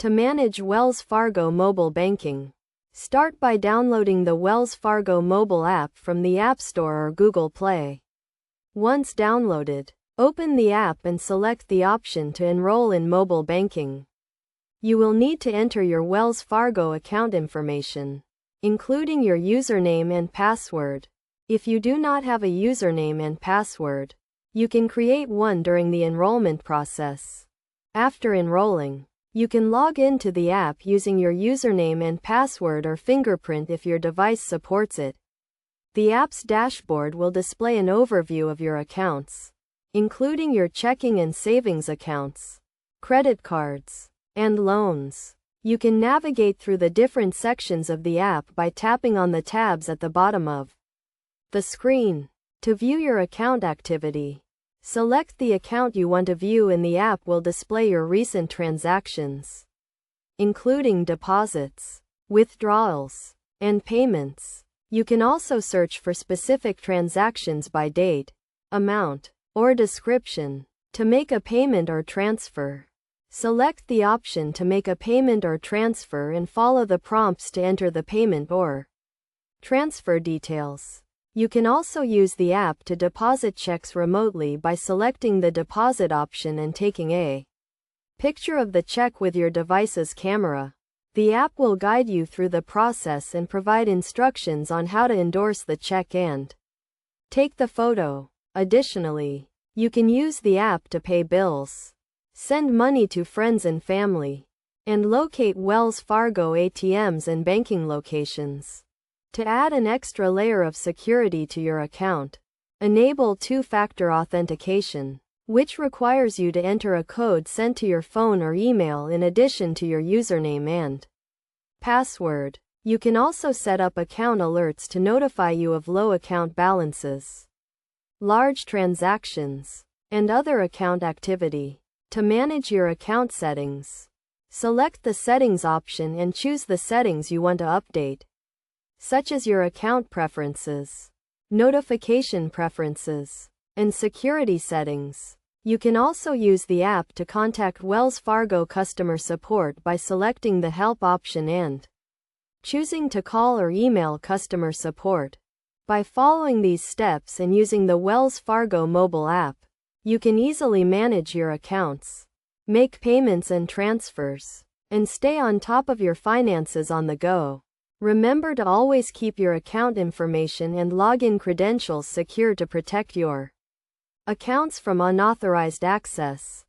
To manage Wells Fargo mobile banking, start by downloading the Wells Fargo mobile app from the App Store or Google Play. Once downloaded, open the app and select the option to enroll in mobile banking. You will need to enter your Wells Fargo account information, including your username and password. If you do not have a username and password, you can create one during the enrollment process. After enrolling, you can log into the app using your username and password or fingerprint if your device supports it. The app's dashboard will display an overview of your accounts, including your checking and savings accounts, credit cards, and loans. You can navigate through the different sections of the app by tapping on the tabs at the bottom of the screen. To view your account activity, select the account you want to view and the app will display your recent transactions, including deposits, withdrawals, and payments. You can also search for specific transactions by date, amount, or description. To make a payment or transfer, select the option to make a payment or transfer and follow the prompts to enter the payment or transfer details. You can also use the app to deposit checks remotely by selecting the deposit option and taking a picture of the check with your device's camera. The app will guide you through the process and provide instructions on how to endorse the check and take the photo. Additionally, you can use the app to pay bills, send money to friends and family, and locate Wells Fargo ATMs and banking locations. To add an extra layer of security to your account, enable two-factor authentication, which requires you to enter a code sent to your phone or email in addition to your username and password. You can also set up account alerts to notify you of low account balances, large transactions, and other account activity. To manage your account settings, select the Settings option and choose the settings you want to update, such as your account preferences, notification preferences, and security settings. You can also use the app to contact Wells Fargo customer support by selecting the Help option and choosing to call or email customer support. By following these steps and using the Wells Fargo mobile app, you can easily manage your accounts, make payments and transfers, and stay on top of your finances on the go. Remember to always keep your account information and login credentials secure to protect your accounts from unauthorized access.